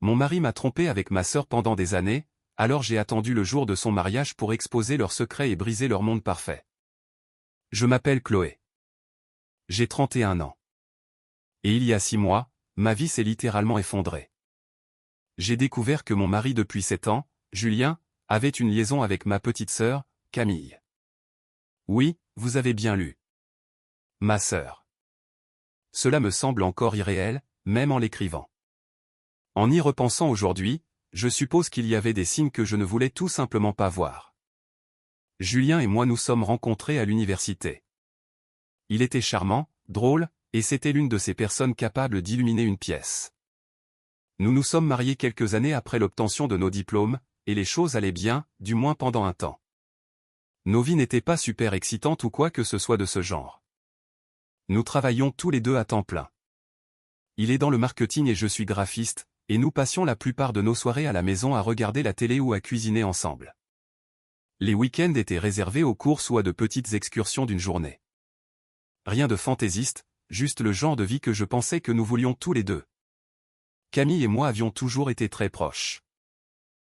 Mon mari m'a trompé avec ma sœur pendant des années, alors j'ai attendu le jour de son mariage pour exposer leurs secrets et briser leur monde parfait. Je m'appelle Chloé. J'ai 31 ans. Et il y a 6 mois, ma vie s'est littéralement effondrée. J'ai découvert que mon mari depuis 7 ans, Julien, avait une liaison avec ma petite sœur, Camille. Oui, vous avez bien lu. Ma sœur. Cela me semble encore irréel, même en l'écrivant. En y repensant aujourd'hui, je suppose qu'il y avait des signes que je ne voulais tout simplement pas voir. Julien et moi nous sommes rencontrés à l'université. Il était charmant, drôle, et c'était l'une de ces personnes capables d'illuminer une pièce. Nous nous sommes mariés quelques années après l'obtention de nos diplômes, et les choses allaient bien, du moins pendant un temps. Nos vies n'étaient pas super excitantes ou quoi que ce soit de ce genre. Nous travaillions tous les deux à temps plein. Il est dans le marketing et je suis graphiste, et nous passions la plupart de nos soirées à la maison à regarder la télé ou à cuisiner ensemble. Les week-ends étaient réservés aux courses ou à de petites excursions d'une journée. Rien de fantaisiste, juste le genre de vie que je pensais que nous voulions tous les deux. Camille et moi avions toujours été très proches.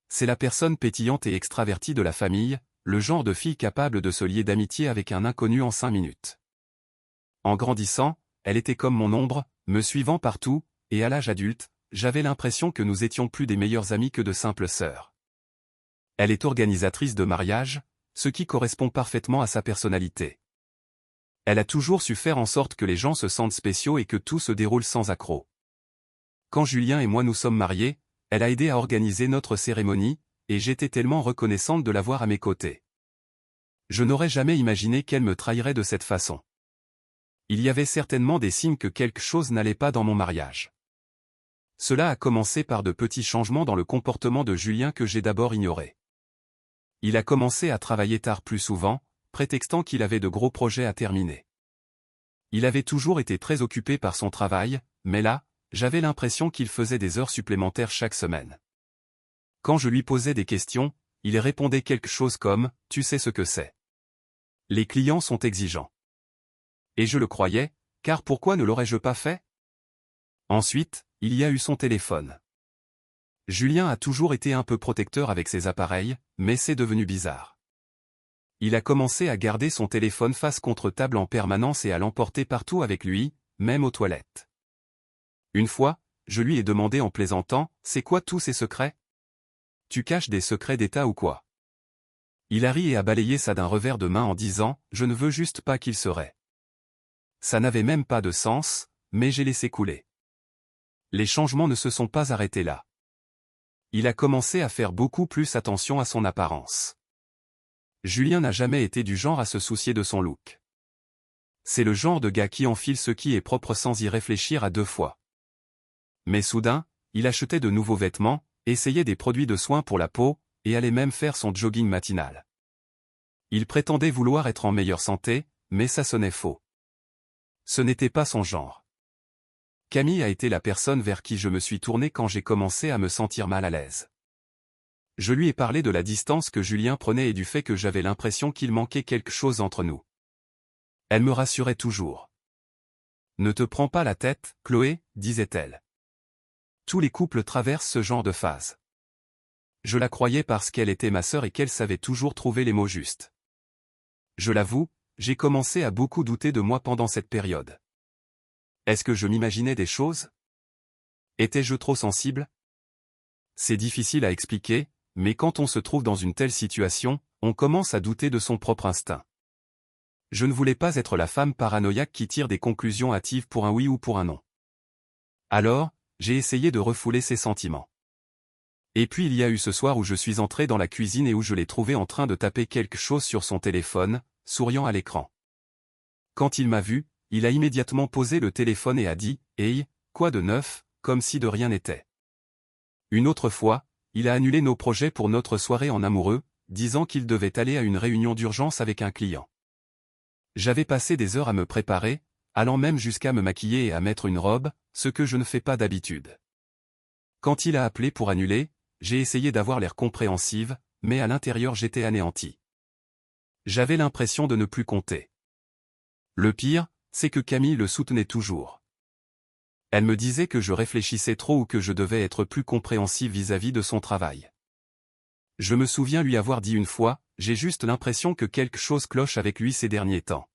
C'est la personne pétillante et extravertie de la famille, le genre de fille capable de se lier d'amitié avec un inconnu en 5 minutes. En grandissant, elle était comme mon ombre, me suivant partout, et à l'âge adulte, j'avais l'impression que nous étions plus des meilleures amies que de simples sœurs. Elle est organisatrice de mariage, ce qui correspond parfaitement à sa personnalité. Elle a toujours su faire en sorte que les gens se sentent spéciaux et que tout se déroule sans accroc. Quand Julien et moi nous sommes mariés, elle a aidé à organiser notre cérémonie, et j'étais tellement reconnaissante de l'avoir à mes côtés. Je n'aurais jamais imaginé qu'elle me trahirait de cette façon. Il y avait certainement des signes que quelque chose n'allait pas dans mon mariage. Cela a commencé par de petits changements dans le comportement de Julien que j'ai d'abord ignorés. Il a commencé à travailler tard plus souvent, prétextant qu'il avait de gros projets à terminer. Il avait toujours été très occupé par son travail, mais là, j'avais l'impression qu'il faisait des heures supplémentaires chaque semaine. Quand je lui posais des questions, il répondait quelque chose comme « Tu sais ce que c'est. Les clients sont exigeants. » Et je le croyais, car pourquoi ne l'aurais-je pas fait? Ensuite, il y a eu son téléphone. Julien a toujours été un peu protecteur avec ses appareils, mais c'est devenu bizarre. Il a commencé à garder son téléphone face contre table en permanence et à l'emporter partout avec lui, même aux toilettes. Une fois, je lui ai demandé en plaisantant, « C'est quoi tous ces secrets? Tu caches des secrets d'État ou quoi ?» Il a ri et a balayé ça d'un revers de main en disant, « Je ne veux juste pas qu'il serait. » Ça n'avait même pas de sens, mais j'ai laissé couler. Les changements ne se sont pas arrêtés là. Il a commencé à faire beaucoup plus attention à son apparence. Julien n'a jamais été du genre à se soucier de son look. C'est le genre de gars qui enfile ce qui est propre sans y réfléchir à 2 fois. Mais soudain, il achetait de nouveaux vêtements, essayait des produits de soins pour la peau, et allait même faire son jogging matinal. Il prétendait vouloir être en meilleure santé, mais ça sonnait faux. Ce n'était pas son genre. Camille a été la personne vers qui je me suis tourné quand j'ai commencé à me sentir mal à l'aise. Je lui ai parlé de la distance que Julien prenait et du fait que j'avais l'impression qu'il manquait quelque chose entre nous. Elle me rassurait toujours. « Ne te prends pas la tête, Chloé, » disait-elle. Tous les couples traversent ce genre de phase. Je la croyais parce qu'elle était ma sœur et qu'elle savait toujours trouver les mots justes. Je l'avoue, j'ai commencé à beaucoup douter de moi pendant cette période. Est-ce que je m'imaginais des choses? Étais-je trop sensible? C'est difficile à expliquer, mais quand on se trouve dans une telle situation, on commence à douter de son propre instinct. Je ne voulais pas être la femme paranoïaque qui tire des conclusions hâtives pour un oui ou pour un non. Alors, j'ai essayé de refouler ces sentiments. Et puis il y a eu ce soir où je suis entré dans la cuisine et où je l'ai trouvé en train de taper quelque chose sur son téléphone, souriant à l'écran. Quand il m'a vu, il a immédiatement posé le téléphone et a dit « Hey, quoi de neuf ?» comme si de rien n'était. Une autre fois, il a annulé nos projets pour notre soirée en amoureux, disant qu'il devait aller à une réunion d'urgence avec un client. J'avais passé des heures à me préparer, allant même jusqu'à me maquiller et à mettre une robe, ce que je ne fais pas d'habitude. Quand il a appelé pour annuler, j'ai essayé d'avoir l'air compréhensive, mais à l'intérieur j'étais anéanti. J'avais l'impression de ne plus compter. Le pire, c'est que Camille le soutenait toujours. Elle me disait que je réfléchissais trop ou que je devais être plus compréhensif vis-à-vis de son travail. Je me souviens lui avoir dit une fois, j'ai juste l'impression que quelque chose cloche avec lui ces derniers temps.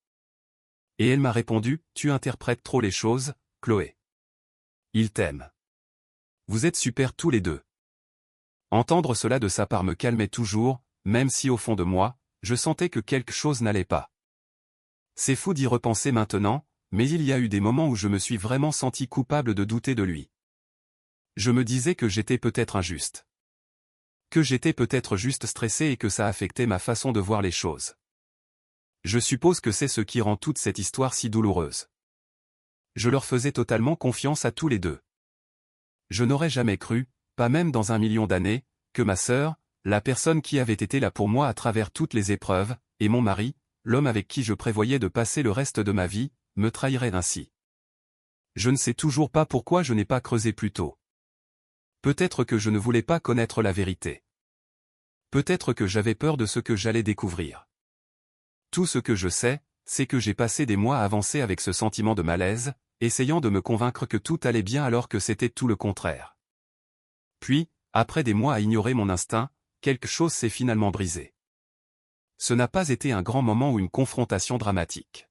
Et elle m'a répondu, tu interprètes trop les choses, Chloé. Il t'aime. Vous êtes super tous les deux. Entendre cela de sa part me calmait toujours, même si au fond de moi, je sentais que quelque chose n'allait pas. C'est fou d'y repenser maintenant, mais il y a eu des moments où je me suis vraiment senti coupable de douter de lui. Je me disais que j'étais peut-être injuste. Que j'étais peut-être juste stressé et que ça affectait ma façon de voir les choses. Je suppose que c'est ce qui rend toute cette histoire si douloureuse. Je leur faisais totalement confiance à tous les deux. Je n'aurais jamais cru, pas même dans 1 million d'années, que ma sœur, la personne qui avait été là pour moi à travers toutes les épreuves, et mon mari, l'homme avec qui je prévoyais de passer le reste de ma vie, me trahirait ainsi. Je ne sais toujours pas pourquoi je n'ai pas creusé plus tôt. Peut-être que je ne voulais pas connaître la vérité. Peut-être que j'avais peur de ce que j'allais découvrir. Tout ce que je sais, c'est que j'ai passé des mois à avancer avec ce sentiment de malaise, essayant de me convaincre que tout allait bien alors que c'était tout le contraire. Puis, après des mois à ignorer mon instinct, quelque chose s'est finalement brisé. Ce n'a pas été un grand moment ou une confrontation dramatique.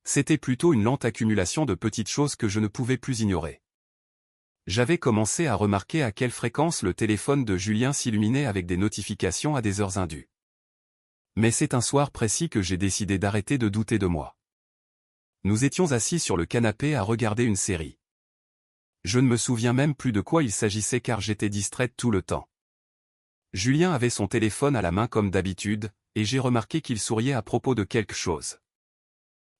C'était plutôt une lente accumulation de petites choses que je ne pouvais plus ignorer. J'avais commencé à remarquer à quelle fréquence le téléphone de Julien s'illuminait avec des notifications à des heures indues. Mais c'est un soir précis que j'ai décidé d'arrêter de douter de moi. Nous étions assis sur le canapé à regarder une série. Je ne me souviens même plus de quoi il s'agissait car j'étais distraite tout le temps. Julien avait son téléphone à la main comme d'habitude, et j'ai remarqué qu'il souriait à propos de quelque chose.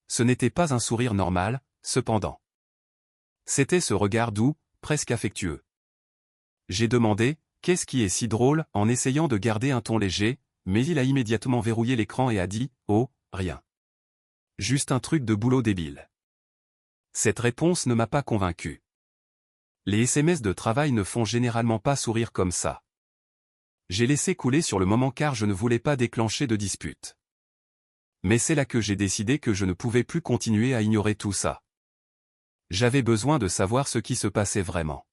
Ce n'était pas un sourire normal, cependant. C'était ce regard doux, presque affectueux. J'ai demandé, qu'est-ce qui est si drôle, en essayant de garder un ton léger, mais il a immédiatement verrouillé l'écran et a dit, oh, rien. Juste un truc de boulot débile. Cette réponse ne m'a pas convaincu. Les SMS de travail ne font généralement pas sourire comme ça. J'ai laissé couler sur le moment car je ne voulais pas déclencher de dispute. Mais c'est là que j'ai décidé que je ne pouvais plus continuer à ignorer tout ça. J'avais besoin de savoir ce qui se passait vraiment.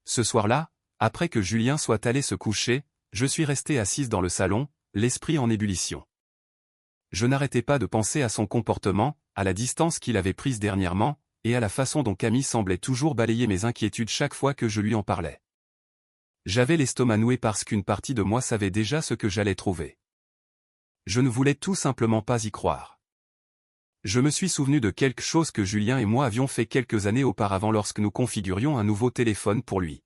Ce soir-là, après que Julien soit allé se coucher, je suis restée assise dans le salon, l'esprit en ébullition. Je n'arrêtais pas de penser à son comportement, à la distance qu'il avait prise dernièrement, et à la façon dont Camille semblait toujours balayer mes inquiétudes chaque fois que je lui en parlais. J'avais l'estomac noué parce qu'une partie de moi savait déjà ce que j'allais trouver. Je ne voulais tout simplement pas y croire. Je me suis souvenu de quelque chose que Julien et moi avions fait quelques années auparavant lorsque nous configurions un nouveau téléphone pour lui.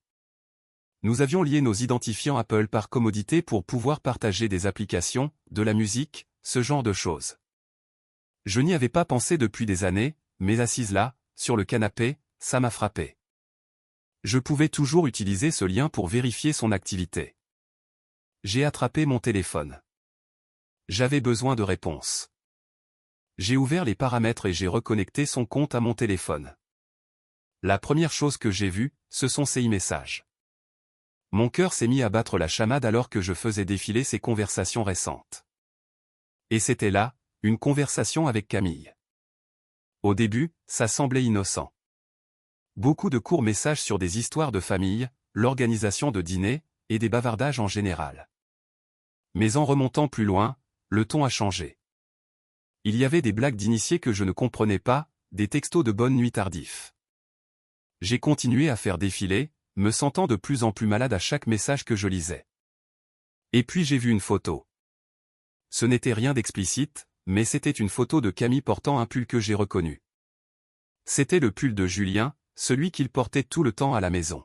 Nous avions lié nos identifiants Apple par commodité pour pouvoir partager des applications, de la musique, ce genre de choses. Je n'y avais pas pensé depuis des années, mais assise là, sur le canapé, ça m'a frappé. Je pouvais toujours utiliser ce lien pour vérifier son activité. J'ai attrapé mon téléphone. J'avais besoin de réponses. J'ai ouvert les paramètres et j'ai reconnecté son compte à mon téléphone. La première chose que j'ai vue, ce sont ses e-messages. Mon cœur s'est mis à battre la chamade alors que je faisais défiler ses conversations récentes. Et c'était là, une conversation avec Camille. Au début, ça semblait innocent. Beaucoup de courts messages sur des histoires de famille, l'organisation de dîners, et des bavardages en général. Mais en remontant plus loin, le ton a changé. Il y avait des blagues d'initiés que je ne comprenais pas, des textos de bonne nuit tardifs. J'ai continué à faire défiler, me sentant de plus en plus malade à chaque message que je lisais. Et puis j'ai vu une photo. Ce n'était rien d'explicite, mais c'était une photo de Camille portant un pull que j'ai reconnu. C'était le pull de Julien, celui qu'il portait tout le temps à la maison.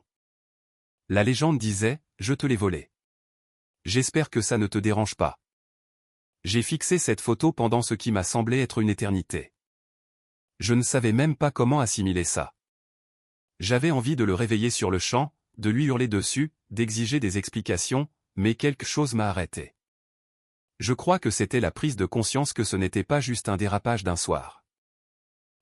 La légende disait, je te l'ai volé. J'espère que ça ne te dérange pas. J'ai fixé cette photo pendant ce qui m'a semblé être une éternité. Je ne savais même pas comment assimiler ça. J'avais envie de le réveiller sur le champ, de lui hurler dessus, d'exiger des explications, mais quelque chose m'a arrêté. Je crois que c'était la prise de conscience que ce n'était pas juste un dérapage d'un soir.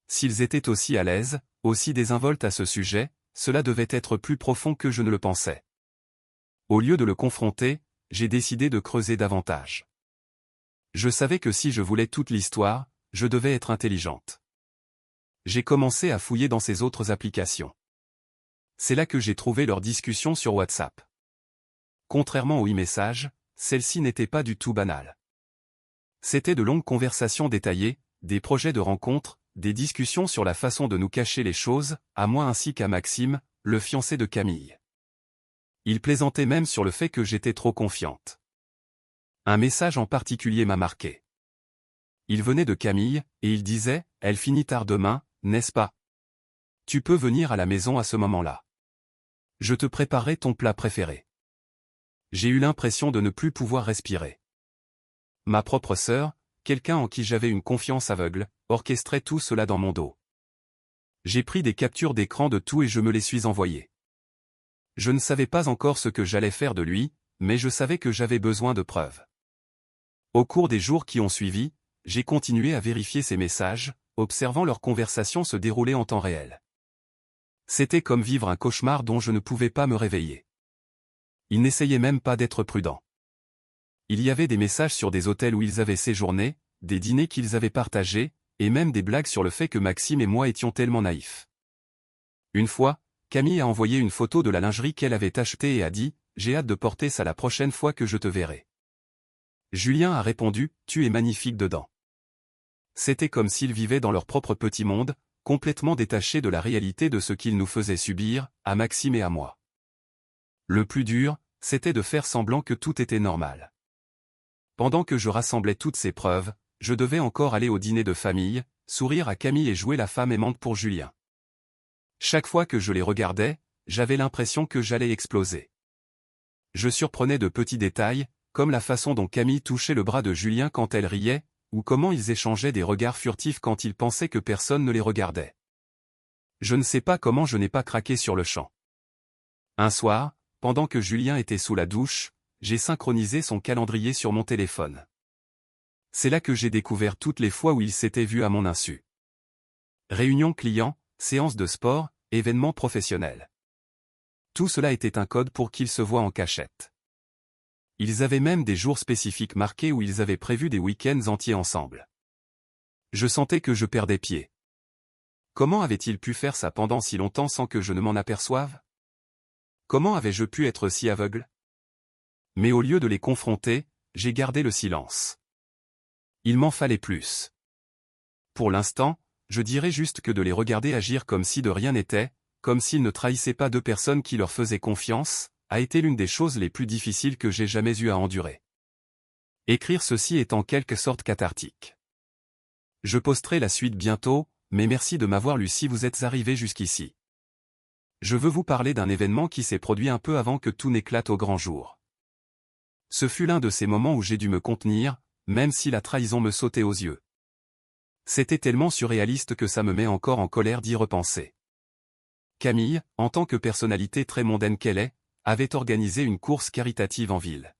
S'ils étaient aussi à l'aise, aussi désinvoltes à ce sujet, cela devait être plus profond que je ne le pensais. Au lieu de le confronter, j'ai décidé de creuser davantage. Je savais que si je voulais toute l'histoire, je devais être intelligente. J'ai commencé à fouiller dans ces autres applications. C'est là que j'ai trouvé leur discussion sur WhatsApp. Contrairement aux e-messages, celle-ci n'était pas du tout banale. C'était de longues conversations détaillées, des projets de rencontres, des discussions sur la façon de nous cacher les choses, à moi ainsi qu'à Maxime, le fiancé de Camille. Il plaisantait même sur le fait que j'étais trop confiante. Un message en particulier m'a marqué. Il venait de Camille, et il disait « Elle finit tard demain, n'est-ce pas? Tu peux venir à la maison à ce moment-là. Je te préparerai ton plat préféré. » J'ai eu l'impression de ne plus pouvoir respirer. Ma propre sœur, quelqu'un en qui j'avais une confiance aveugle, orchestrait tout cela dans mon dos. J'ai pris des captures d'écran de tout et je me les suis envoyées. Je ne savais pas encore ce que j'allais faire de lui, mais je savais que j'avais besoin de preuves. Au cours des jours qui ont suivi, j'ai continué à vérifier ces messages, observant leurs conversations se dérouler en temps réel. C'était comme vivre un cauchemar dont je ne pouvais pas me réveiller. Ils n'essayaient même pas d'être prudents. Il y avait des messages sur des hôtels où ils avaient séjourné, des dîners qu'ils avaient partagés, et même des blagues sur le fait que Maxime et moi étions tellement naïfs. Une fois, Camille a envoyé une photo de la lingerie qu'elle avait achetée et a dit « J'ai hâte de porter ça la prochaine fois que je te verrai. » Julien a répondu « Tu es magnifique dedans. » C'était comme s'ils vivaient dans leur propre petit monde, complètement détachés de la réalité de ce qu'ils nous faisaient subir, à Maxime et à moi. Le plus dur, c'était de faire semblant que tout était normal. Pendant que je rassemblais toutes ces preuves, je devais encore aller au dîner de famille, sourire à Camille et jouer la femme aimante pour Julien. Chaque fois que je les regardais, j'avais l'impression que j'allais exploser. Je surprenais de petits détails, comme la façon dont Camille touchait le bras de Julien quand elle riait, ou comment ils échangeaient des regards furtifs quand ils pensaient que personne ne les regardait. Je ne sais pas comment je n'ai pas craqué sur le champ. Un soir, pendant que Julien était sous la douche, j'ai synchronisé son calendrier sur mon téléphone. C'est là que j'ai découvert toutes les fois où il s'était vu à mon insu. Réunion client, séance de sport, événements professionnels. Tout cela était un code pour qu'ils se voient en cachette. Ils avaient même des jours spécifiques marqués où ils avaient prévu des week-ends entiers ensemble. Je sentais que je perdais pied. Comment avait-il pu faire ça pendant si longtemps sans que je ne m'en aperçoive? Comment avais-je pu être si aveugle? Mais au lieu de les confronter, j'ai gardé le silence. Il m'en fallait plus. Pour l'instant, je dirais juste que de les regarder agir comme si de rien n'était, comme s'ils ne trahissaient pas deux personnes qui leur faisaient confiance, a été l'une des choses les plus difficiles que j'ai jamais eu à endurer. Écrire ceci est en quelque sorte cathartique. Je posterai la suite bientôt, mais merci de m'avoir lu si vous êtes arrivé jusqu'ici. Je veux vous parler d'un événement qui s'est produit un peu avant que tout n'éclate au grand jour. Ce fut l'un de ces moments où j'ai dû me contenir, même si la trahison me sautait aux yeux. C'était tellement surréaliste que ça me met encore en colère d'y repenser. Camille, en tant que personnalité très mondaine qu'elle est, avait organisé une course caritative en ville.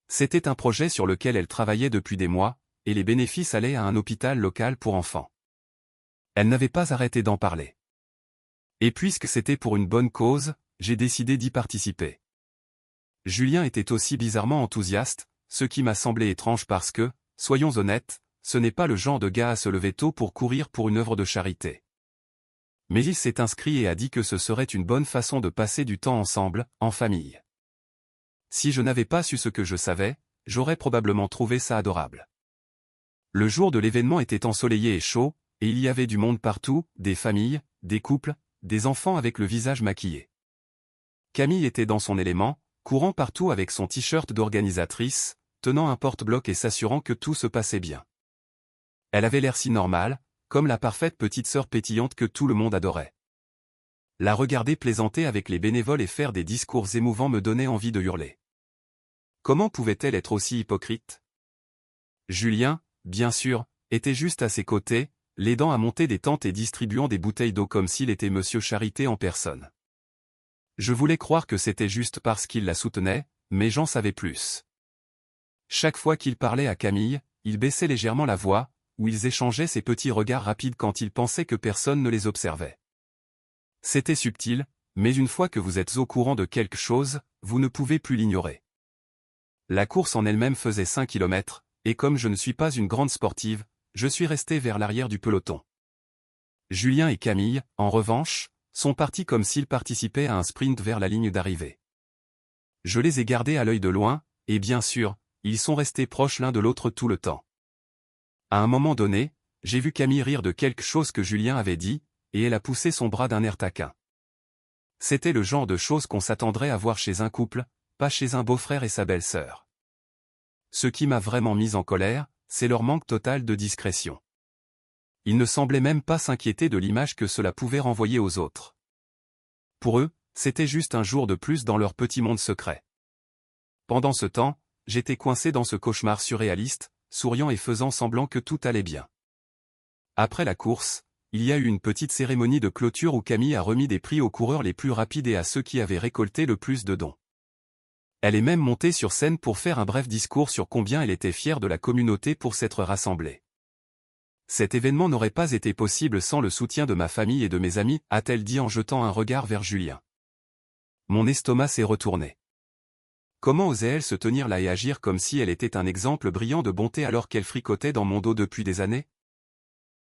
C'était un projet sur lequel elle travaillait depuis des mois, et les bénéfices allaient à un hôpital local pour enfants. Elle n'avait pas arrêté d'en parler. Et puisque c'était pour une bonne cause, j'ai décidé d'y participer. Julien était aussi bizarrement enthousiaste, ce qui m'a semblé étrange parce que, soyons honnêtes, ce n'est pas le genre de gars à se lever tôt pour courir pour une œuvre de charité. Mais il s'est inscrit et a dit que ce serait une bonne façon de passer du temps ensemble, en famille. Si je n'avais pas su ce que je savais, j'aurais probablement trouvé ça adorable. Le jour de l'événement était ensoleillé et chaud, et il y avait du monde partout, des familles, des couples, des enfants avec le visage maquillé. Camille était dans son élément, courant partout avec son t-shirt d'organisatrice, tenant un porte-bloc et s'assurant que tout se passait bien. Elle avait l'air si normale, comme la parfaite petite sœur pétillante que tout le monde adorait. La regarder plaisanter avec les bénévoles et faire des discours émouvants me donnait envie de hurler. Comment pouvait-elle être aussi hypocrite? Julien, bien sûr, était juste à ses côtés, l'aidant à monter des tentes et distribuant des bouteilles d'eau comme s'il était Monsieur Charité en personne. Je voulais croire que c'était juste parce qu'il la soutenait, mais j'en savais plus. Chaque fois qu'il parlait à Camille, il baissait légèrement la voix, ou ils échangeaient ces petits regards rapides quand ils pensaient que personne ne les observait. C'était subtil, mais une fois que vous êtes au courant de quelque chose, vous ne pouvez plus l'ignorer. La course en elle-même faisait 5 kilomètres, et comme je ne suis pas une grande sportive, je suis resté vers l'arrière du peloton. Julien et Camille, en revanche, sont partis comme s'ils participaient à un sprint vers la ligne d'arrivée. Je les ai gardés à l'œil de loin, et bien sûr, ils sont restés proches l'un de l'autre tout le temps. À un moment donné, j'ai vu Camille rire de quelque chose que Julien avait dit, et elle a poussé son bras d'un air taquin. C'était le genre de choses qu'on s'attendrait à voir chez un couple, pas chez un beau-frère et sa belle-sœur. Ce qui m'a vraiment mis en colère, c'est leur manque total de discrétion. Ils ne semblaient même pas s'inquiéter de l'image que cela pouvait renvoyer aux autres. Pour eux, c'était juste un jour de plus dans leur petit monde secret. Pendant ce temps, j'étais coincé dans ce cauchemar surréaliste, souriant et faisant semblant que tout allait bien. Après la course, il y a eu une petite cérémonie de clôture où Camille a remis des prix aux coureurs les plus rapides et à ceux qui avaient récolté le plus de dons. Elle est même montée sur scène pour faire un bref discours sur combien elle était fière de la communauté pour s'être rassemblée. Cet événement n'aurait pas été possible sans le soutien de ma famille et de mes amis, a-t-elle dit en jetant un regard vers Julien. Mon estomac s'est retourné. Comment osait-elle se tenir là et agir comme si elle était un exemple brillant de bonté alors qu'elle fricotait dans mon dos depuis des années?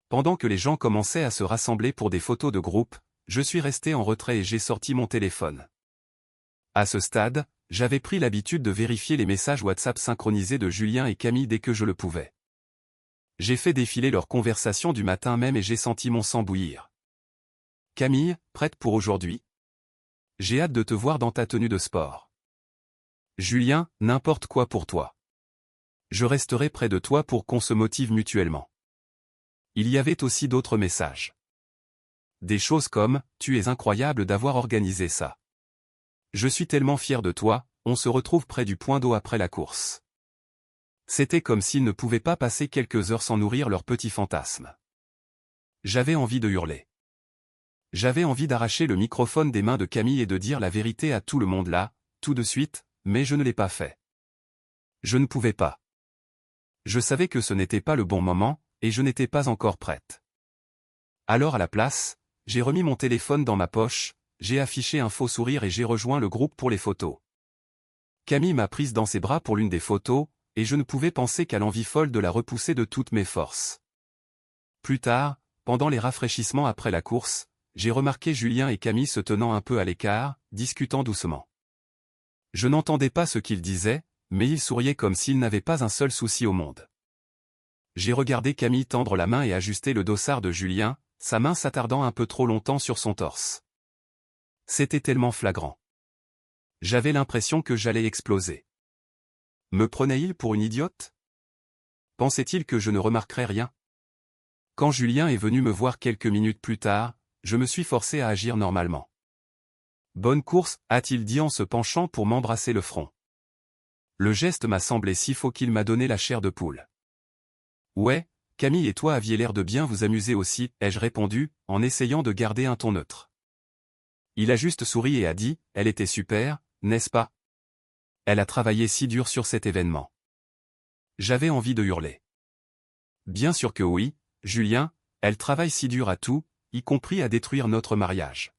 Pendant que les gens commençaient à se rassembler pour des photos de groupe, je suis resté en retrait et j'ai sorti mon téléphone. À ce stade, j'avais pris l'habitude de vérifier les messages WhatsApp synchronisés de Julien et Camille dès que je le pouvais. J'ai fait défiler leur conversation du matin même et j'ai senti mon sang bouillir. Camille, prête pour aujourd'hui? J'ai hâte de te voir dans ta tenue de sport. Julien, n'importe quoi pour toi. Je resterai près de toi pour qu'on se motive mutuellement. Il y avait aussi d'autres messages. Des choses comme « Tu es incroyable d'avoir organisé ça. Je suis tellement fier de toi, on se retrouve près du point d'eau après la course. » C'était comme s'ils ne pouvaient pas passer quelques heures sans nourrir leurs petits fantasmes. J'avais envie de hurler. J'avais envie d'arracher le microphone des mains de Camille et de dire la vérité à tout le monde là, tout de suite, mais je ne l'ai pas fait. Je ne pouvais pas. Je savais que ce n'était pas le bon moment, et je n'étais pas encore prête. Alors à la place, j'ai remis mon téléphone dans ma poche, j'ai affiché un faux sourire et j'ai rejoint le groupe pour les photos. Camille m'a prise dans ses bras pour l'une des photos, et je ne pouvais penser qu'à l'envie folle de la repousser de toutes mes forces. Plus tard, pendant les rafraîchissements après la course, j'ai remarqué Julien et Camille se tenant un peu à l'écart, discutant doucement. Je n'entendais pas ce qu'ils disaient, mais ils souriaient comme s'ils n'avaient pas un seul souci au monde. J'ai regardé Camille tendre la main et ajuster le dossard de Julien, sa main s'attardant un peu trop longtemps sur son torse. C'était tellement flagrant. J'avais l'impression que j'allais exploser. Me prenait-il pour une idiote? Pensait-il que je ne remarquerais rien? Quand Julien est venu me voir quelques minutes plus tard, je me suis forcé à agir normalement. Bonne course, a-t-il dit en se penchant pour m'embrasser le front. Le geste m'a semblé si faux qu'il m'a donné la chair de poule. Ouais, Camille et toi aviez l'air de bien vous amuser aussi, ai-je répondu, en essayant de garder un ton neutre. Il a juste souri et a dit, elle était super, n'est-ce pas? Elle a travaillé si dur sur cet événement. J'avais envie de hurler. Bien sûr que oui, Julien, elle travaille si dur à tout, y compris à détruire notre mariage.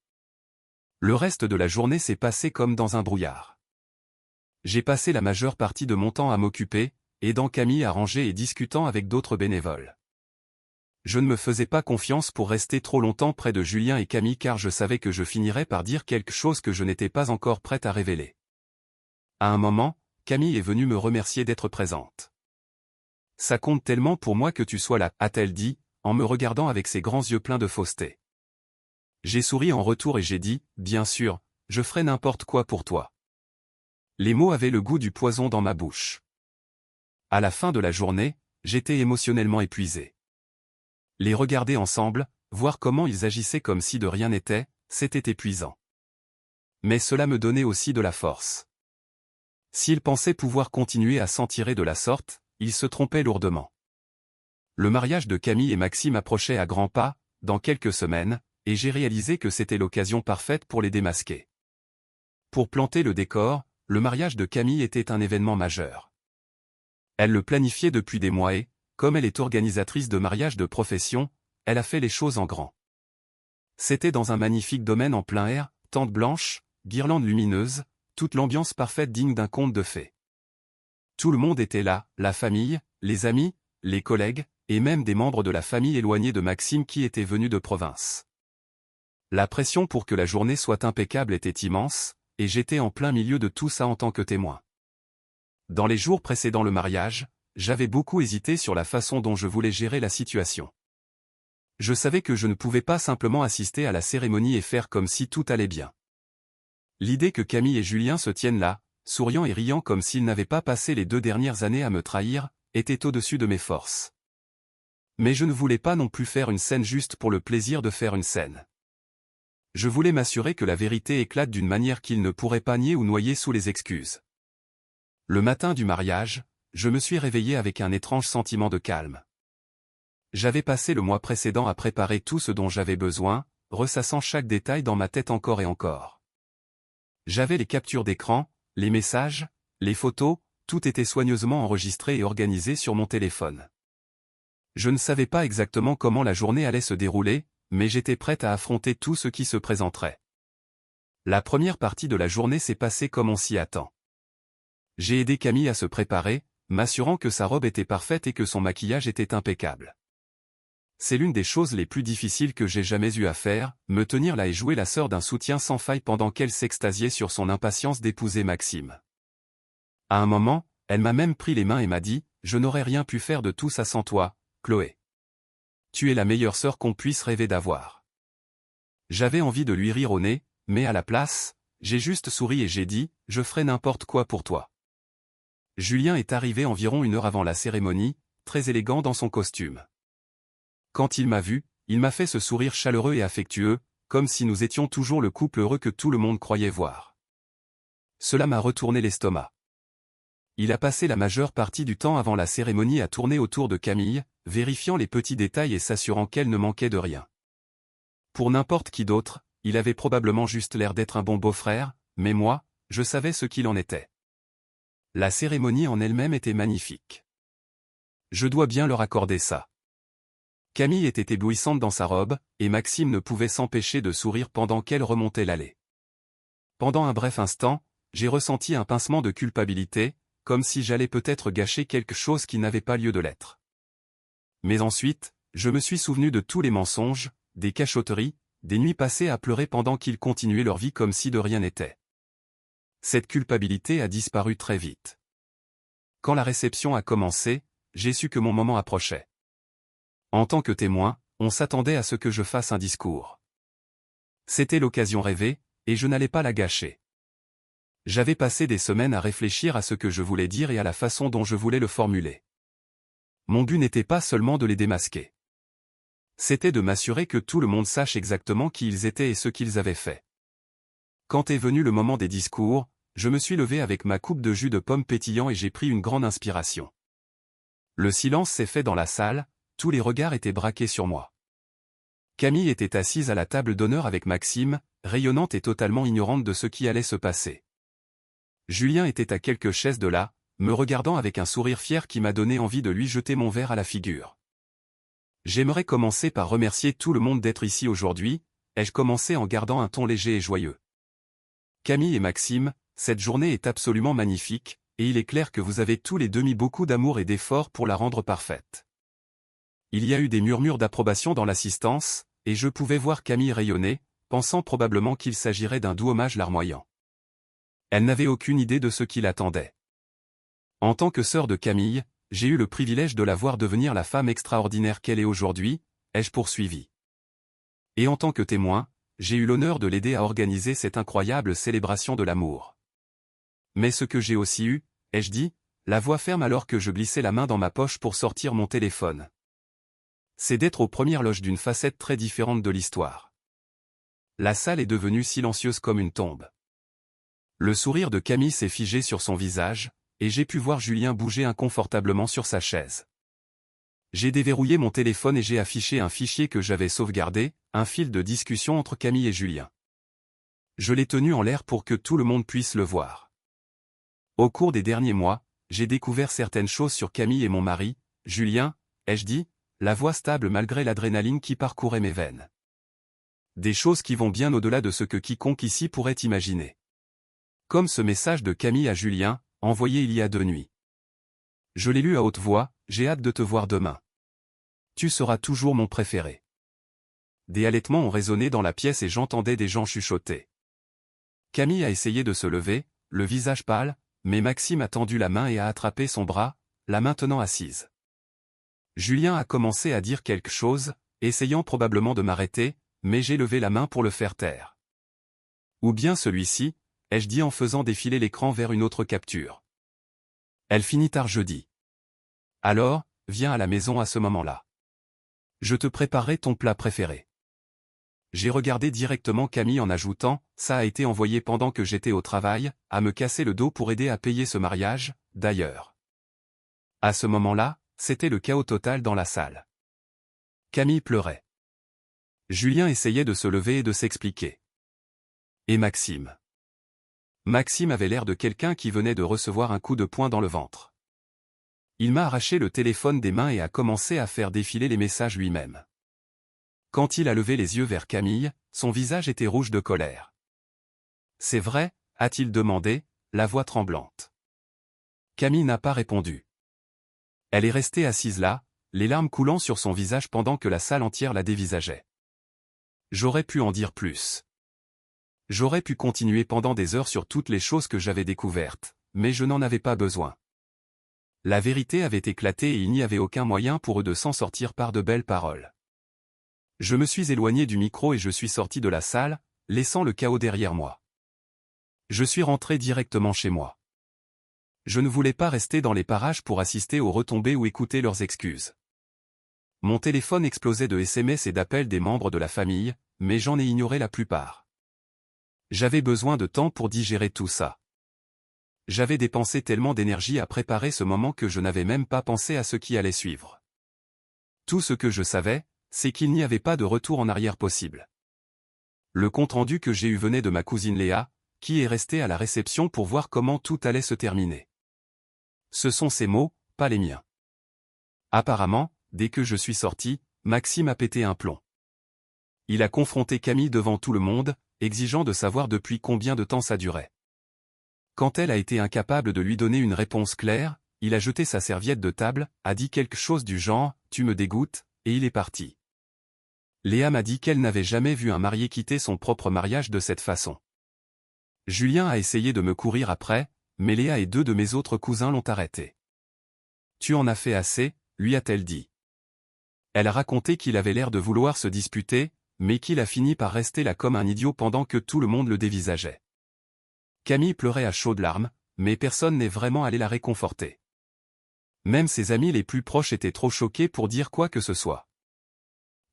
Le reste de la journée s'est passé comme dans un brouillard. J'ai passé la majeure partie de mon temps à m'occuper, aidant Camille à ranger et discutant avec d'autres bénévoles. Je ne me faisais pas confiance pour rester trop longtemps près de Julien et Camille car je savais que je finirais par dire quelque chose que je n'étais pas encore prête à révéler. À un moment, Camille est venue me remercier d'être présente. Ça compte tellement pour moi que tu sois là, a-t-elle dit, en me regardant avec ses grands yeux pleins de fausseté. J'ai souri en retour et j'ai dit, bien sûr, je ferai n'importe quoi pour toi. Les mots avaient le goût du poison dans ma bouche. À la fin de la journée, j'étais émotionnellement épuisé. Les regarder ensemble, voir comment ils agissaient comme si de rien n'était, c'était épuisant. Mais cela me donnait aussi de la force. S'ils pensaient pouvoir continuer à s'en tirer de la sorte, ils se trompaient lourdement. Le mariage de Camille et Maxime approchait à grands pas, dans quelques semaines, et j'ai réalisé que c'était l'occasion parfaite pour les démasquer. Pour planter le décor, le mariage de Camille était un événement majeur. Elle le planifiait depuis des mois et, comme elle est organisatrice de mariage de profession, elle a fait les choses en grand. C'était dans un magnifique domaine en plein air, tente blanche, guirlandes lumineuses, toute l'ambiance parfaite digne d'un conte de fées. Tout le monde était là, la famille, les amis, les collègues, et même des membres de la famille éloignés de Maxime qui étaient venus de province. La pression pour que la journée soit impeccable était immense, et j'étais en plein milieu de tout ça en tant que témoin. Dans les jours précédant le mariage, j'avais beaucoup hésité sur la façon dont je voulais gérer la situation. Je savais que je ne pouvais pas simplement assister à la cérémonie et faire comme si tout allait bien. L'idée que Camille et Julien se tiennent là, souriant et riant comme s'ils n'avaient pas passé les 2 dernières années à me trahir, était au-dessus de mes forces. Mais je ne voulais pas non plus faire une scène juste pour le plaisir de faire une scène. Je voulais m'assurer que la vérité éclate d'une manière qu'ils ne pourraient pas nier ou noyer sous les excuses. Le matin du mariage, je me suis réveillé avec un étrange sentiment de calme. J'avais passé le mois précédent à préparer tout ce dont j'avais besoin, ressassant chaque détail dans ma tête encore et encore. J'avais les captures d'écran, les messages, les photos, tout était soigneusement enregistré et organisé sur mon téléphone. Je ne savais pas exactement comment la journée allait se dérouler, mais j'étais prête à affronter tout ce qui se présenterait. La première partie de la journée s'est passée comme on s'y attend. J'ai aidé Camille à se préparer, m'assurant que sa robe était parfaite et que son maquillage était impeccable. C'est l'une des choses les plus difficiles que j'ai jamais eu à faire, me tenir là et jouer la sœur d'un soutien sans faille pendant qu'elle s'extasiait sur son impatience d'épouser Maxime. À un moment, elle m'a même pris les mains et m'a dit « Je n'aurais rien pu faire de tout ça sans toi, Chloé. Tu es la meilleure sœur qu'on puisse rêver d'avoir. » J'avais envie de lui rire au nez, mais à la place, j'ai juste souri et j'ai dit « Je ferai n'importe quoi pour toi. » Julien est arrivé environ 1 heure avant la cérémonie, très élégant dans son costume. Quand il m'a vu, il m'a fait ce sourire chaleureux et affectueux, comme si nous étions toujours le couple heureux que tout le monde croyait voir. Cela m'a retourné l'estomac. Il a passé la majeure partie du temps avant la cérémonie à tourner autour de Camille, vérifiant les petits détails et s'assurant qu'elle ne manquait de rien. Pour n'importe qui d'autre, il avait probablement juste l'air d'être un bon beau-frère, mais moi, je savais ce qu'il en était. La cérémonie en elle-même était magnifique. Je dois bien leur accorder ça. Camille était éblouissante dans sa robe, et Maxime ne pouvait s'empêcher de sourire pendant qu'elle remontait l'allée. Pendant un bref instant, j'ai ressenti un pincement de culpabilité, comme si j'allais peut-être gâcher quelque chose qui n'avait pas lieu de l'être. Mais ensuite, je me suis souvenu de tous les mensonges, des cachotteries, des nuits passées à pleurer pendant qu'ils continuaient leur vie comme si de rien n'était. Cette culpabilité a disparu très vite. Quand la réception a commencé, j'ai su que mon moment approchait. En tant que témoin, on s'attendait à ce que je fasse un discours. C'était l'occasion rêvée, et je n'allais pas la gâcher. J'avais passé des semaines à réfléchir à ce que je voulais dire et à la façon dont je voulais le formuler. Mon but n'était pas seulement de les démasquer. C'était de m'assurer que tout le monde sache exactement qui ils étaient et ce qu'ils avaient fait. Quand est venu le moment des discours, je me suis levé avec ma coupe de jus de pomme pétillant et j'ai pris une grande inspiration. Le silence s'est fait dans la salle, tous les regards étaient braqués sur moi. Camille était assise à la table d'honneur avec Maxime, rayonnante et totalement ignorante de ce qui allait se passer. Julien était à quelques chaises de là, me regardant avec un sourire fier qui m'a donné envie de lui jeter mon verre à la figure. J'aimerais commencer par remercier tout le monde d'être ici aujourd'hui, ai-je commencé en gardant un ton léger et joyeux. Camille et Maxime, cette journée est absolument magnifique, et il est clair que vous avez tous les deux mis beaucoup d'amour et d'efforts pour la rendre parfaite. Il y a eu des murmures d'approbation dans l'assistance, et je pouvais voir Camille rayonner, pensant probablement qu'il s'agirait d'un doux hommage larmoyant. Elle n'avait aucune idée de ce qui l'attendait. En tant que sœur de Camille, j'ai eu le privilège de la voir devenir la femme extraordinaire qu'elle est aujourd'hui, ai-je poursuivi. Et en tant que témoin, j'ai eu l'honneur de l'aider à organiser cette incroyable célébration de l'amour. Mais ce que j'ai aussi eu, ai-je dit, la voix ferme alors que je glissais la main dans ma poche pour sortir mon téléphone. C'est d'être aux premières loges d'une facette très différente de l'histoire. La salle est devenue silencieuse comme une tombe. Le sourire de Camille s'est figé sur son visage, et j'ai pu voir Julien bouger inconfortablement sur sa chaise. J'ai déverrouillé mon téléphone et j'ai affiché un fichier que j'avais sauvegardé, un fil de discussion entre Camille et Julien. Je l'ai tenu en l'air pour que tout le monde puisse le voir. Au cours des derniers mois, j'ai découvert certaines choses sur Camille et mon mari, Julien, ai-je dit, la voix stable malgré l'adrénaline qui parcourait mes veines. Des choses qui vont bien au-delà de ce que quiconque ici pourrait imaginer. Comme ce message de Camille à Julien, envoyé il y a 2 nuits. Je l'ai lu à haute voix, j'ai hâte de te voir demain. Tu seras toujours mon préféré. Des halètements ont résonné dans la pièce et j'entendais des gens chuchoter. Camille a essayé de se lever, le visage pâle, mais Maxime a tendu la main et a attrapé son bras, la maintenant assise. Julien a commencé à dire quelque chose, essayant probablement de m'arrêter, mais j'ai levé la main pour le faire taire. Ou bien celui-ci, ai-je dit en faisant défiler l'écran vers une autre capture. Elle finit tard jeudi. Alors, viens à la maison à ce moment-là. Je te préparerai ton plat préféré. J'ai regardé directement Camille en ajoutant, ça a été envoyé pendant que j'étais au travail, à me casser le dos pour aider à payer ce mariage, d'ailleurs. À ce moment-là, c'était le chaos total dans la salle. Camille pleurait. Julien essayait de se lever et de s'expliquer. Et Maxime. Maxime avait l'air de quelqu'un qui venait de recevoir un coup de poing dans le ventre. Il m'a arraché le téléphone des mains et a commencé à faire défiler les messages lui-même. Quand il a levé les yeux vers Camille, son visage était rouge de colère. « C'est vrai ?» a-t-il demandé, la voix tremblante. Camille n'a pas répondu. Elle est restée assise là, les larmes coulant sur son visage pendant que la salle entière la dévisageait. J'aurais pu en dire plus. J'aurais pu continuer pendant des heures sur toutes les choses que j'avais découvertes, mais je n'en avais pas besoin. La vérité avait éclaté et il n'y avait aucun moyen pour eux de s'en sortir par de belles paroles. Je me suis éloigné du micro et je suis sorti de la salle, laissant le chaos derrière moi. Je suis rentré directement chez moi. Je ne voulais pas rester dans les parages pour assister aux retombées ou écouter leurs excuses. Mon téléphone explosait de SMS et d'appels des membres de la famille, mais j'en ai ignoré la plupart. J'avais besoin de temps pour digérer tout ça. J'avais dépensé tellement d'énergie à préparer ce moment que je n'avais même pas pensé à ce qui allait suivre. Tout ce que je savais, c'est qu'il n'y avait pas de retour en arrière possible. Le compte-rendu que j'ai eu venait de ma cousine Léa, qui est restée à la réception pour voir comment tout allait se terminer. Ce sont ses mots, pas les miens. Apparemment, dès que je suis sorti, Maxime a pété un plomb. Il a confronté Camille devant tout le monde, exigeant de savoir depuis combien de temps ça durait. Quand elle a été incapable de lui donner une réponse claire, il a jeté sa serviette de table, a dit quelque chose du genre « tu me dégoûtes », et il est parti. Léa m'a dit qu'elle n'avait jamais vu un marié quitter son propre mariage de cette façon. Julien a essayé de me courir après, mais Léa et 2 de mes autres cousins l'ont arrêté. « Tu en as fait assez », lui a-t-elle dit. Elle a raconté qu'il avait l'air de vouloir se disputer, mais qu'il a fini par rester là comme un idiot pendant que tout le monde le dévisageait. Camille pleurait à chaudes larmes, mais personne n'est vraiment allé la réconforter. Même ses amis les plus proches étaient trop choqués pour dire quoi que ce soit.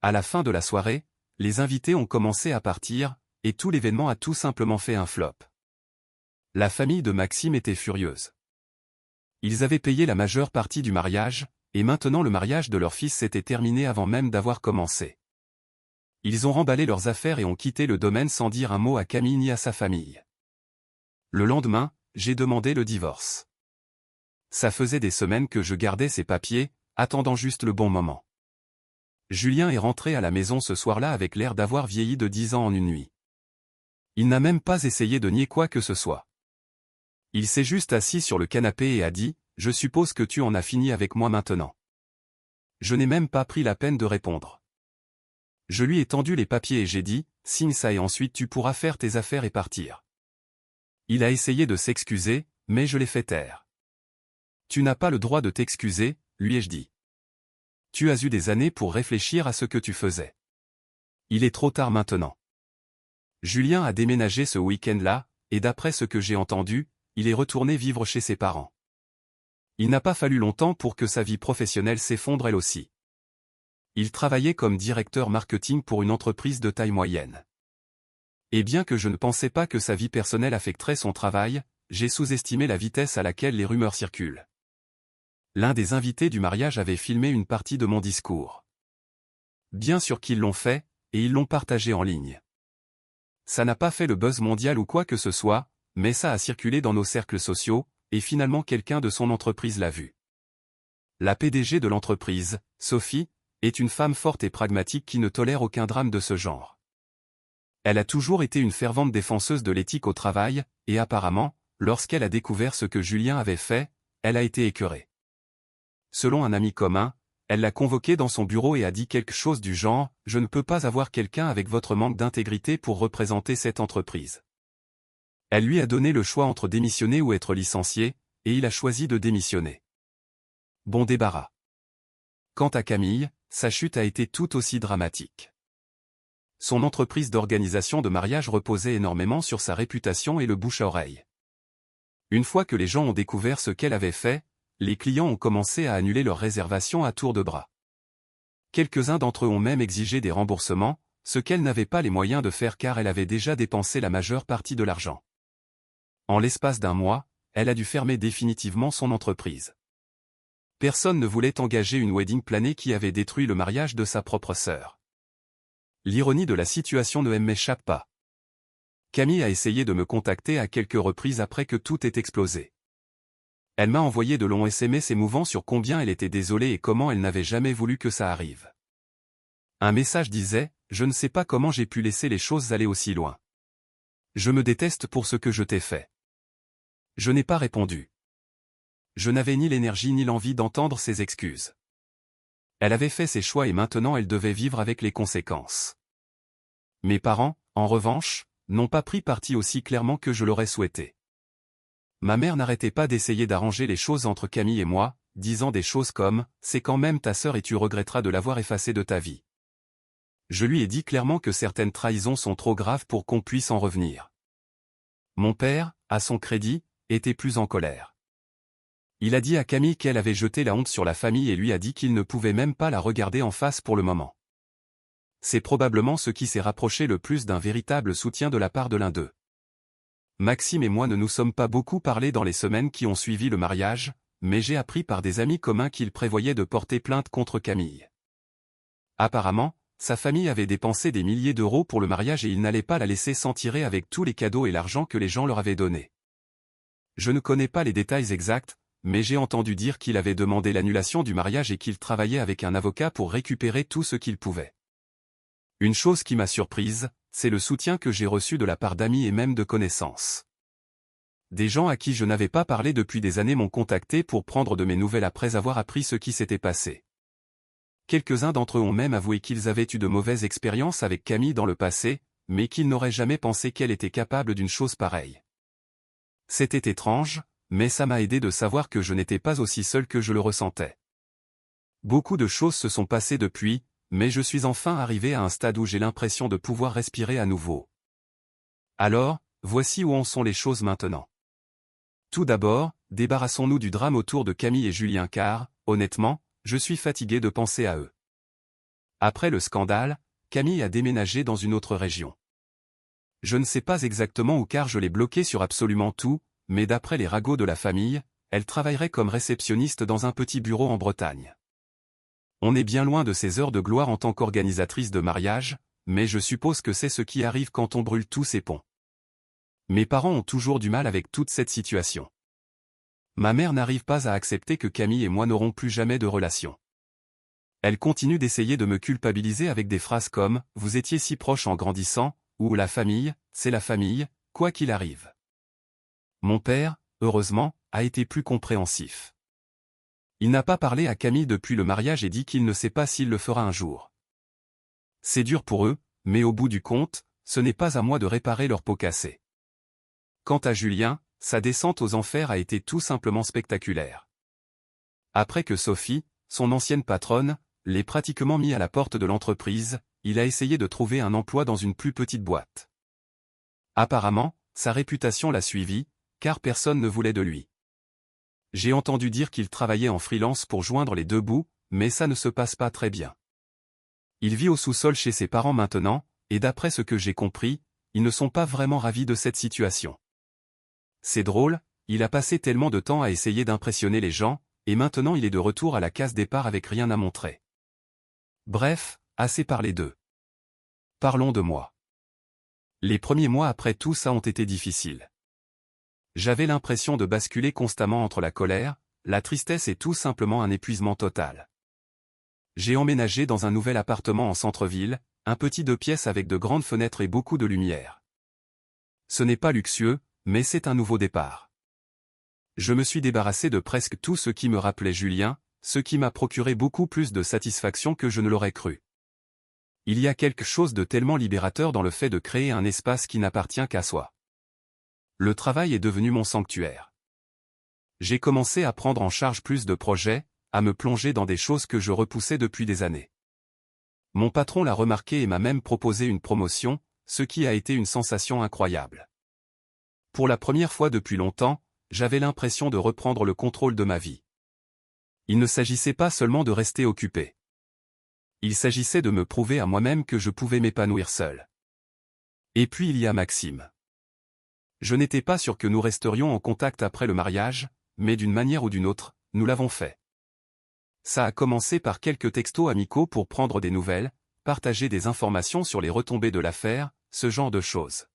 À la fin de la soirée, les invités ont commencé à partir, et tout l'événement a tout simplement fait un flop. La famille de Maxime était furieuse. Ils avaient payé la majeure partie du mariage, et maintenant le mariage de leur fils s'était terminé avant même d'avoir commencé. Ils ont remballé leurs affaires et ont quitté le domaine sans dire un mot à Camille ni à sa famille. Le lendemain, j'ai demandé le divorce. Ça faisait des semaines que je gardais ces papiers, attendant juste le bon moment. Julien est rentré à la maison ce soir-là avec l'air d'avoir vieilli de 10 ans en une nuit. Il n'a même pas essayé de nier quoi que ce soit. Il s'est juste assis sur le canapé et a dit « Je suppose que tu en as fini avec moi maintenant ». Je n'ai même pas pris la peine de répondre. Je lui ai tendu les papiers et j'ai dit « Signe ça et ensuite tu pourras faire tes affaires et partir ». Il a essayé de s'excuser, mais je l'ai fait taire. « Tu n'as pas le droit de t'excuser », lui ai-je dit. « Tu as eu des années pour réfléchir à ce que tu faisais. Il est trop tard maintenant. » Julien a déménagé ce week-end-là, et d'après ce que j'ai entendu, il est retourné vivre chez ses parents. Il n'a pas fallu longtemps pour que sa vie professionnelle s'effondre elle aussi. Il travaillait comme directeur marketing pour une entreprise de taille moyenne. Et bien que je ne pensais pas que sa vie personnelle affecterait son travail, j'ai sous-estimé la vitesse à laquelle les rumeurs circulent. L'un des invités du mariage avait filmé une partie de mon discours. Bien sûr qu'ils l'ont fait, et ils l'ont partagé en ligne. Ça n'a pas fait le buzz mondial ou quoi que ce soit, mais ça a circulé dans nos cercles sociaux, et finalement quelqu'un de son entreprise l'a vu. La PDG de l'entreprise, Sophie, est une femme forte et pragmatique qui ne tolère aucun drame de ce genre. Elle a toujours été une fervente défenseuse de l'éthique au travail, et apparemment, lorsqu'elle a découvert ce que Julien avait fait, elle a été écœurée. Selon un ami commun, Elle l'a convoqué dans son bureau et a dit quelque chose du genre « Je ne peux pas avoir quelqu'un avec votre manque d'intégrité pour représenter cette entreprise ». Elle lui a donné le choix entre démissionner ou être licencié, et il a choisi de démissionner. Bon débarras. Quant à Camille, sa chute a été tout aussi dramatique. Son entreprise d'organisation de mariage reposait énormément sur sa réputation et le bouche à oreille. Une fois que les gens ont découvert ce qu'elle avait fait, les clients ont commencé à annuler leurs réservations à tour de bras. Quelques-uns d'entre eux ont même exigé des remboursements, ce qu'elle n'avait pas les moyens de faire car elle avait déjà dépensé la majeure partie de l'argent. En l'espace d'un mois, elle a dû fermer définitivement son entreprise. Personne ne voulait engager une wedding planner qui avait détruit le mariage de sa propre sœur. L'ironie de la situation ne m'échappe pas. Camille a essayé de me contacter à quelques reprises après que tout ait explosé. Elle m'a envoyé de longs SMS émouvants sur combien elle était désolée et comment elle n'avait jamais voulu que ça arrive. Un message disait « Je ne sais pas comment j'ai pu laisser les choses aller aussi loin. Je me déteste pour ce que je t'ai fait. » Je n'ai pas répondu. Je n'avais ni l'énergie ni l'envie d'entendre ses excuses. Elle avait fait ses choix et maintenant elle devait vivre avec les conséquences. Mes parents, en revanche, n'ont pas pris parti aussi clairement que je l'aurais souhaité. Ma mère n'arrêtait pas d'essayer d'arranger les choses entre Camille et moi, disant des choses comme « c'est quand même ta sœur et tu regretteras de l'avoir effacée de ta vie ». Je lui ai dit clairement que certaines trahisons sont trop graves pour qu'on puisse en revenir. Mon père, à son crédit, était plus en colère. Il a dit à Camille qu'elle avait jeté la honte sur la famille et lui a dit qu'il ne pouvait même pas la regarder en face pour le moment. C'est probablement ce qui s'est rapproché le plus d'un véritable soutien de la part de l'un d'eux. Maxime et moi ne nous sommes pas beaucoup parlé dans les semaines qui ont suivi le mariage, mais j'ai appris par des amis communs qu'il prévoyait de porter plainte contre Camille. Apparemment, sa famille avait dépensé des milliers d'euros pour le mariage et il n'allait pas la laisser s'en tirer avec tous les cadeaux et l'argent que les gens leur avaient donnés. Je ne connais pas les détails exacts, mais j'ai entendu dire qu'il avait demandé l'annulation du mariage et qu'il travaillait avec un avocat pour récupérer tout ce qu'il pouvait. Une chose qui m'a surprise, c'est le soutien que j'ai reçu de la part d'amis et même de connaissances. Des gens à qui je n'avais pas parlé depuis des années m'ont contacté pour prendre de mes nouvelles après avoir appris ce qui s'était passé. Quelques-uns d'entre eux ont même avoué qu'ils avaient eu de mauvaises expériences avec Camille dans le passé, mais qu'ils n'auraient jamais pensé qu'elle était capable d'une chose pareille. C'était étrange, mais ça m'a aidé de savoir que je n'étais pas aussi seul que je le ressentais. Beaucoup de choses se sont passées depuis, mais je suis enfin arrivé à un stade où j'ai l'impression de pouvoir respirer à nouveau. Alors, voici où en sont les choses maintenant. Tout d'abord, débarrassons-nous du drame autour de Camille et Julien car, honnêtement, je suis fatigué de penser à eux. Après le scandale, Camille a déménagé dans une autre région. Je ne sais pas exactement où car je l'ai bloqué sur absolument tout, mais d'après les ragots de la famille, elle travaillerait comme réceptionniste dans un petit bureau en Bretagne. On est bien loin de ses heures de gloire en tant qu'organisatrice de mariage, mais je suppose que c'est ce qui arrive quand on brûle tous ces ponts. Mes parents ont toujours du mal avec toute cette situation. Ma mère n'arrive pas à accepter que Camille et moi n'aurons plus jamais de relation. Elle continue d'essayer de me culpabiliser avec des phrases comme « vous étiez si proches en grandissant » ou « la famille, c'est la famille, quoi qu'il arrive ». Mon père, heureusement, a été plus compréhensif. Il n'a pas parlé à Camille depuis le mariage et dit qu'il ne sait pas s'il le fera un jour. C'est dur pour eux, mais au bout du compte, ce n'est pas à moi de réparer leur peau cassée. Quant à Julien, sa descente aux enfers a été tout simplement spectaculaire. Après que Sophie, son ancienne patronne, l'ait pratiquement mis à la porte de l'entreprise, il a essayé de trouver un emploi dans une plus petite boîte. Apparemment, sa réputation l'a suivi, car personne ne voulait de lui. J'ai entendu dire qu'il travaillait en freelance pour joindre les deux bouts, mais ça ne se passe pas très bien. Il vit au sous-sol chez ses parents maintenant, et d'après ce que j'ai compris, ils ne sont pas vraiment ravis de cette situation. C'est drôle, il a passé tellement de temps à essayer d'impressionner les gens, et maintenant il est de retour à la case départ avec rien à montrer. Bref, assez parlé d'eux. Parlons de moi. Les premiers mois après tout ça ont été difficiles. J'avais l'impression de basculer constamment entre la colère, la tristesse et tout simplement un épuisement total. J'ai emménagé dans un nouvel appartement en centre-ville, un petit 2 pièces avec de grandes fenêtres et beaucoup de lumière. Ce n'est pas luxueux, mais c'est un nouveau départ. Je me suis débarrassé de presque tout ce qui me rappelait Julien, ce qui m'a procuré beaucoup plus de satisfaction que je ne l'aurais cru. Il y a quelque chose de tellement libérateur dans le fait de créer un espace qui n'appartient qu'à soi. Le travail est devenu mon sanctuaire. J'ai commencé à prendre en charge plus de projets, à me plonger dans des choses que je repoussais depuis des années. Mon patron l'a remarqué et m'a même proposé une promotion, ce qui a été une sensation incroyable. Pour la première fois depuis longtemps, j'avais l'impression de reprendre le contrôle de ma vie. Il ne s'agissait pas seulement de rester occupé. Il s'agissait de me prouver à moi-même que je pouvais m'épanouir seul. Et puis il y a Maxime. Je n'étais pas sûr que nous resterions en contact après le mariage, mais d'une manière ou d'une autre, nous l'avons fait. Ça a commencé par quelques textos amicaux pour prendre des nouvelles, partager des informations sur les retombées de l'affaire, ce genre de choses.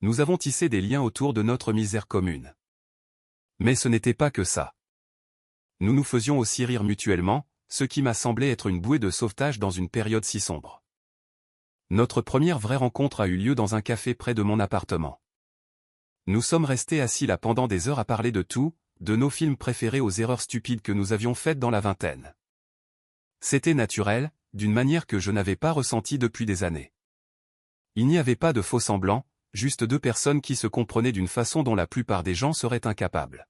Nous avons tissé des liens autour de notre misère commune. Mais ce n'était pas que ça. Nous nous faisions aussi rire mutuellement, ce qui m'a semblé être une bouée de sauvetage dans une période si sombre. Notre première vraie rencontre a eu lieu dans un café près de mon appartement. Nous sommes restés assis là pendant des heures à parler de tout, de nos films préférés aux erreurs stupides que nous avions faites dans la vingtaine. C'était naturel, d'une manière que je n'avais pas ressentie depuis des années. Il n'y avait pas de faux semblants, juste deux personnes qui se comprenaient d'une façon dont la plupart des gens seraient incapables.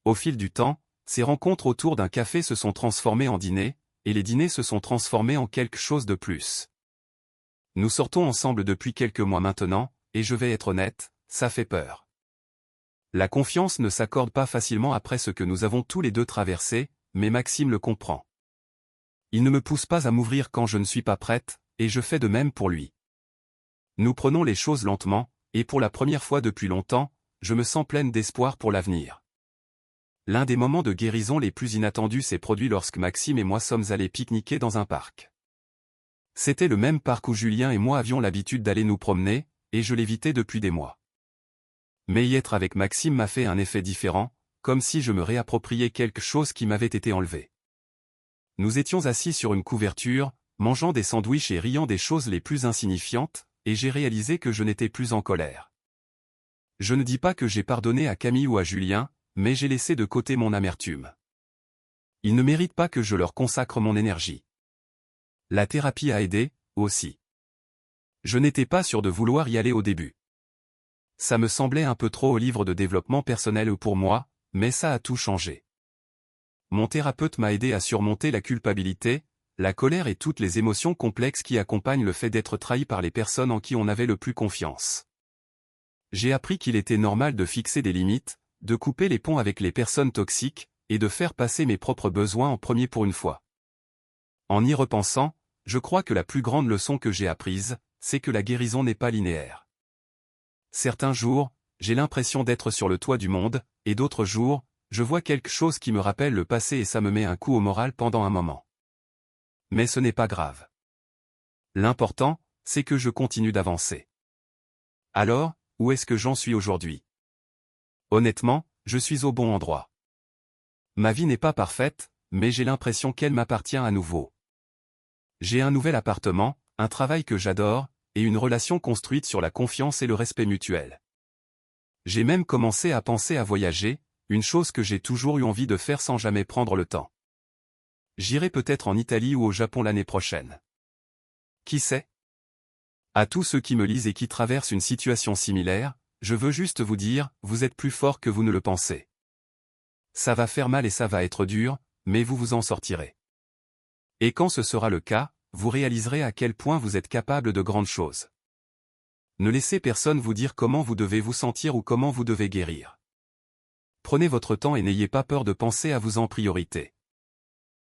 Au fil du temps, ces rencontres autour d'un café se sont transformées en dîners, et les dîners se sont transformés en quelque chose de plus. Nous sortons ensemble depuis quelques mois maintenant, et je vais être honnête, ça fait peur. La confiance ne s'accorde pas facilement après ce que nous avons tous les deux traversé, mais Maxime le comprend. Il ne me pousse pas à m'ouvrir quand je ne suis pas prête, et je fais de même pour lui. Nous prenons les choses lentement, et pour la première fois depuis longtemps, je me sens pleine d'espoir pour l'avenir. L'un des moments de guérison les plus inattendus s'est produit lorsque Maxime et moi sommes allés pique-niquer dans un parc. C'était le même parc où Julien et moi avions l'habitude d'aller nous promener, et je l'évitais depuis des mois. Mais y être avec Maxime m'a fait un effet différent, comme si je me réappropriais quelque chose qui m'avait été enlevé. Nous étions assis sur une couverture, mangeant des sandwichs et riant des choses les plus insignifiantes, et j'ai réalisé que je n'étais plus en colère. Je ne dis pas que j'ai pardonné à Camille ou à Julien, mais j'ai laissé de côté mon amertume. Ils ne méritent pas que je leur consacre mon énergie. La thérapie a aidé, aussi. Je n'étais pas sûr de vouloir y aller au début. Ça me semblait un peu trop au livre de développement personnel pour moi, mais ça a tout changé. Mon thérapeute m'a aidé à surmonter la culpabilité, la colère et toutes les émotions complexes qui accompagnent le fait d'être trahi par les personnes en qui on avait le plus confiance. J'ai appris qu'il était normal de fixer des limites, de couper les ponts avec les personnes toxiques, et de faire passer mes propres besoins en premier pour une fois. En y repensant, je crois que la plus grande leçon que j'ai apprise, c'est que la guérison n'est pas linéaire. Certains jours, j'ai l'impression d'être sur le toit du monde, et d'autres jours, je vois quelque chose qui me rappelle le passé et ça me met un coup au moral pendant un moment. Mais ce n'est pas grave. L'important, c'est que je continue d'avancer. Alors, où est-ce que j'en suis aujourd'hui ? Honnêtement, je suis au bon endroit. Ma vie n'est pas parfaite, mais j'ai l'impression qu'elle m'appartient à nouveau. J'ai un nouvel appartement, un travail que j'adore, et une relation construite sur la confiance et le respect mutuel. J'ai même commencé à penser à voyager, une chose que j'ai toujours eu envie de faire sans jamais prendre le temps. J'irai peut-être en Italie ou au Japon l'année prochaine. Qui sait ? À tous ceux qui me lisent et qui traversent une situation similaire, je veux juste vous dire, vous êtes plus fort que vous ne le pensez. Ça va faire mal et ça va être dur, mais vous vous en sortirez. Et quand ce sera le cas, vous réaliserez à quel point vous êtes capable de grandes choses. Ne laissez personne vous dire comment vous devez vous sentir ou comment vous devez guérir. Prenez votre temps et n'ayez pas peur de penser à vous en priorité.